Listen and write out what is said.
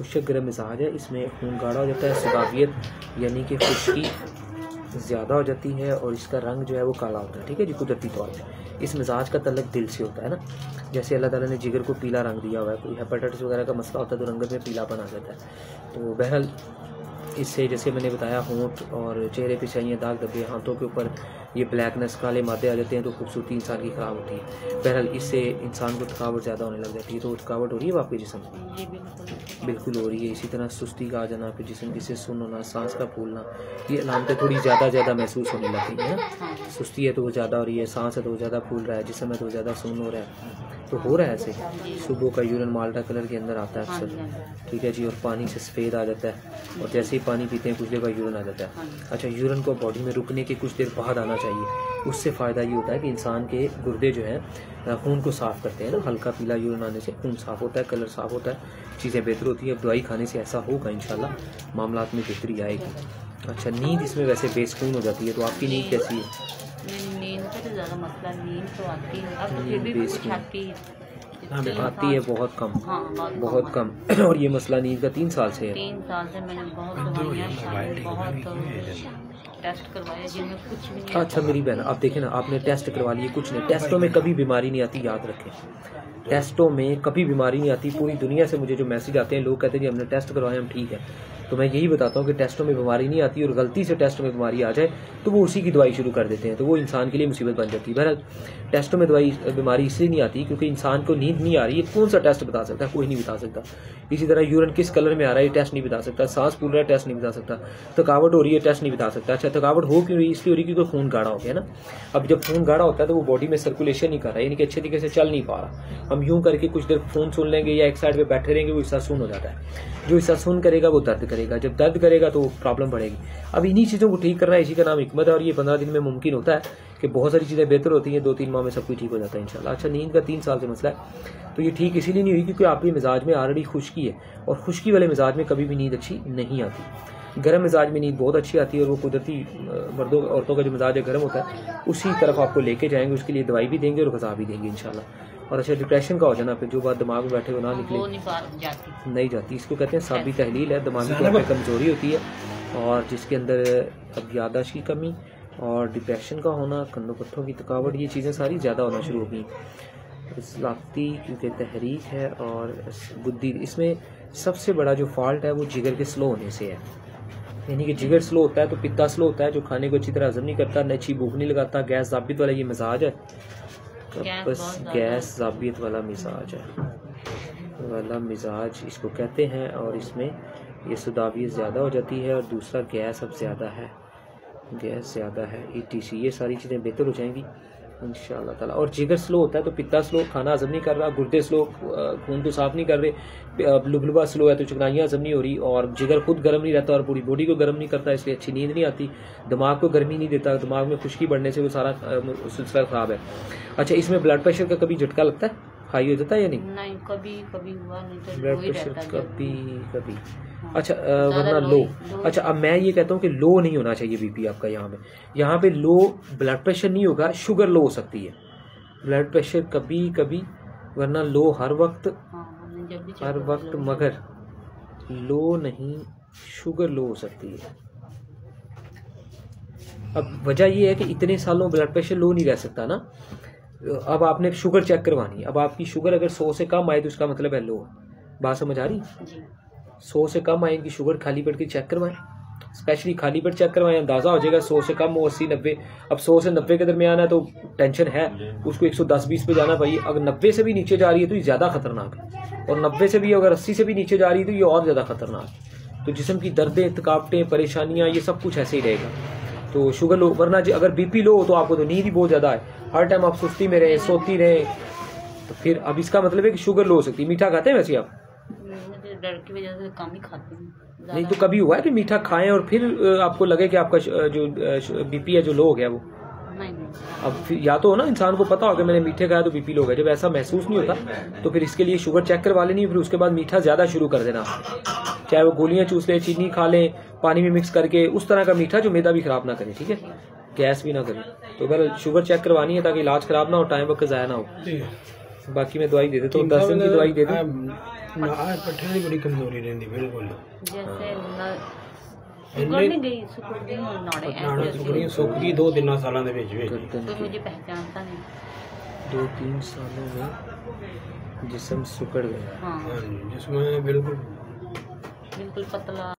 खुशक गर्म मिजाज है, इसमें खून गाढ़ा हो जाता है, सदाबियत यानी कि खुश्की ज़्यादा हो जाती है और इसका रंग जो है वो काला होता है। ठीक है जी, कुदरती तौर पे इस मिजाज का तल्लक दिल से होता है ना, जैसे अल्लाह ताला ने जिगर को पीला रंग दिया हुआ है, कोई हेपेटाइटिस वगैरह का मसला होता है तो रंगत में पीलापन आ जाता है। तो बहरहाल इससे जैसे मैंने बताया होंठ और चेहरे पे चाहिए दाग धब्बे, हाथों के ऊपर ये ब्लैकनेस काले मादे आ जाते हैं तो खूबसूरती इंसान की ख़राब होती है। बहरहाल इससे इंसान को थकावट ज़्यादा होने लग जाती है। तो थकावट हो रही है आपके जिस्म में? बिल्कुल हो रही है। इसी तरह सुस्ती का आ जाना आपके जिस्म, जिससे सुन होना, सांस का फूलना, ये अलामतें थोड़ी ज़्यादा महसूस होने लगती हैं ना। सुस्ती है तो वो ज़्यादा हो रही है, सांस है तो वो ज़्यादा फूल रहा है, जिस्म है तो ज़्यादा सुन हो रहा है, तो हो रहा है ऐसे। सुबह का यूरिन माल्टा कलर के अंदर आता है अक्सर। ठीक है जी, और पानी से सफ़ेद आ जाता है और जैसे ही पानी पीते हैं कुछ देर बाद यूरिन आ जाता है। अच्छा, यूरिन को बॉडी में रुकने के कुछ देर बाद आना चाहिए। उससे फ़ायदा ये होता है कि इंसान के गुर्दे जो हैं खून को साफ़ करते हैं ना। हल्का पीला यूरिन आने से खून साफ़ होता है, कलर साफ़ होता है, चीज़ें बेहतर होती हैं। अब दवाई खाने से ऐसा होगा इंशाल्लाह, मामलात में बेहतरी आएगी। अच्छा, नींद इसमें वैसे बेसुकून हो जाती है, तो आपकी नींद कैसी है? नींद का तो ज़्यादा मसला, नींद तो आती है, अब तो फिर भी कुछ आती है बहुत कम। हाँ, बहुत कम। और ये मसला नींद का 3 साल से है? 3 साल से मैंने बहुत दवाइयाँ खाई, बहुत टेस्ट करवाए जिनमें कुछ भी नहीं। अच्छा मेरी बहन, आप देखें ना, आपने टेस्ट करवा लिए, कुछ नहीं। टेस्टों में कभी बीमारी नहीं आती, याद रखें। टेस्टों में कभी बीमारी नहीं आती। पूरी दुनिया से मुझे जो मैसेज आते हैं, लोग कहते हैं कि हमने टेस्ट करवाए, हम ठीक है। तो मैं यही बताता हूँ कि टेस्टों में बीमारी नहीं आती, और गलती से टेस्ट में बीमारी आ जाए तो वो उसी की दवाई शुरू कर देते हैं, तो वो इंसान के लिए मुसीबत बन जाती है। बहरहाल टेस्टों में बीमारी इसलिए नहीं आती क्योंकि इंसान को नींद नहीं आ रही है। कौन सा टेस्ट बता सकता है? कोई नहीं बता सकता। इसी तरह यूरिन किस कलर में आ रहा है, ये टेस्ट नहीं बता सकता। सांस फूल रहा है, टेस्ट नहीं बता सकता। थकावट हो रही है, टेस्ट नहीं बता सकता। अच्छा, थकावट हो क्यों रही है? इसलिए हो रही है क्योंकि खून गाढ़ा हो गया ना। अब जब खून गाढ़ा होता है तो वो बॉडी में सर्कुलेशन नहीं कर रहा है, यानी कि अच्छे तरीके से चल नहीं पा रहा। हम यूं करके कुछ देर खून सुन लेंगे या एक साइड पे बैठे रहेंगे, वो हिस्सा सुन हो जाता है। जो हिस्सा सुन करेगा वो दर्द करेगा, जब दर्द करेगा तो प्रॉब्लम बढ़ेगी। अब इन्हीं चीज़ों को ठीक करना है, इसी का नाम हिकमत है। और ये 15 दिन में मुमकिन होता है कि बहुत सारी चीज़ें बेहतर होती हैं, 2-3 माह में सब कुछ ठीक हो जाता है इंशाल्लाह। अच्छा, नींद का 3 साल से मसला है, तो ये ठीक इसीलिए नहीं हुई क्योंकि आपके मिजाज में ऑलरेडी खुश्की है, और खुश्की वाले मिजाज में कभी भी नींद अच्छी नहीं आती। गर्म मिजाज में नींद बहुत अच्छी आती है, और वो कुदरती मर्दों औरतों का जो मिजाज है गर्म होता है, उसी तरफ आपको लेके जाएंगे, उसके लिए दवाई भी देंगे और गज़ा भी देंगे इंशाल्लाह। और अच्छा, डिप्रेशन का हो जाना, फिर जो बात दिमाग में बैठे हो ना निकले, नहीं जाती। इसको कहते हैं साबी तहलील है, दिमागी तौर पर कमज़ोरी होती है, और जिसके अंदर अब याददाश्त की कमी और डिप्रेशन का होना, कंधों पत्थों की थकावट, ये चीज़ें सारी ज़्यादा होना शुरू हो गई। ज़ाती क्योंकि तहरीक है और बुद्धि, इसमें सबसे बड़ा जो फॉल्ट है वो जिगर के स्लो होने से है। यानी कि जिगर स्लो होता है तो पित्ता स्लो होता है, जो खाने को अच्छी तरह हजम नहीं करता, अच्छी भूख नहीं लगाता, गैस ज़ाबियत वाला ये मिजाज है। बस गैस ज़ाबियत वाला मिजाज इसको कहते हैं, और इसमें ये सदाबियत ज़्यादा हो जाती है, और दूसरा गैस अब ज़्यादा है, ETC, ये सारी चीज़ें बेहतर हो जाएंगी इंशाअल्लाह ताला। और जिगर स्लो होता है तो पित्ता स्लो, खाना हजम नहीं कर रहा, गुर्दे स्लो, खून को साफ नहीं कर रहे, लुबलुबा स्लो है तो चिकनाइयाँ हजम नहीं हो रही, और जिगर खुद गर्म नहीं रहता और पूरी बॉडी को गर्म नहीं करता, इसलिए अच्छी नींद नहीं आती, दिमाग को गर्मी नहीं देता, दिमाग में खुश्की बढ़ने से वो सारा सिलसिला ख़राब है। अच्छा, इसमें ब्लड प्रेशर का कभी झटका लगता है, हाई हो जाता है या नहीं? नहीं, कभी हुआ नहीं, तो ब्लड प्रेशर कभी। अच्छा, वरना लो। अच्छा, अब मैं ये कहता हूँ कि लो नहीं होना चाहिए बीपी आपका। यहाँ पे लो ब्लड प्रेशर नहीं होगा, शुगर लो हो सकती है। ब्लड प्रेशर कभी कभी, वरना लो हर वक्त, मगर लो नहीं, शुगर लो हो सकती है। अब वजह ये है कि इतने सालों ब्लड प्रेशर लो नहीं रह सकता ना। अब आपने शुगर चेक करवानी, अब आपकी शुगर अगर 100 से कम आए तो उसका मतलब है लो। बात समझ आ रही? 100 से कम आए इनकी शुगर, खाली पेट की चेक करवाएं, स्पेशली खाली पेट चेक करवाएं, अंदाज़ा हो जाएगा 100 से कम हो, 80-90। अब 100 से 90 के दरमियान है तो टेंशन है, उसको 110-20 पे जाना चाहिए। अगर 90 से भी नीचे जा रही है तो ये ज़्यादा खतरनाक है, और 90 से भी अगर 80 से भी नीचे जा रही है तो ये और ज़्यादा खतरनाक है। तो जिस्म की दर्दें, थकावटें, परेशानियाँ, ये सब कुछ ऐसे ही रहेगा। तो शुगर लो, वरना अगर बीपी लो हो तो आपको तो नींद ही बहुत ज़्यादा है, हर टाइम आप सुस्ती में रहे, सोती रहे, तो फिर अब इसका मतलब है कि शुगर लो हो सकती है। मीठा खाते हैं वैसे आप? डर की वजह से कम ही खाते हैं। नहीं, तो कभी हुआ है कि मीठा खाएं और फिर आपको लगे कि आपका जो बीपी है जो लो हो गया वो? नहीं। अब फिर या तो ना इंसान को पता होगा मैंने मीठे खाया तो बीपी लो गया, जब ऐसा महसूस नहीं होता तो फिर इसके लिए शुगर चेक करवा लेनी, फिर उसके बाद मीठा ज़्यादा शुरू कर देना, चाहे वो गोलियां चूस ले, चीनी खा लें, पानी में मिक्स करके, उस तरह का मीठा जो मैदा भी ख़राब ना करे, ठीक है, गैस भी ना करे। तो अगर शुगर चेक करवानी है ताकि इलाज ख़राब ना हो, टाइम वक्त ज़ाया ना हो। बाकी मैं दवाई दे देता हूँ, 10 दिन की दवाई दे दूँ। पट्टियां दी बड़ी कमजोरी रहती बिल्कुल, जैसे सुकर नहीं गई, सुकर गई नाड़े सुकरी सुक गई 2-3 सालों ਦੇ ਵਿੱਚ ਵਿੱਚ। तो मुझे पहचानता नहीं। 2-3 सालों में जिस्म सुकड़ गया। हाँ जिसमें बिल्कुल बिल्कुल पतला।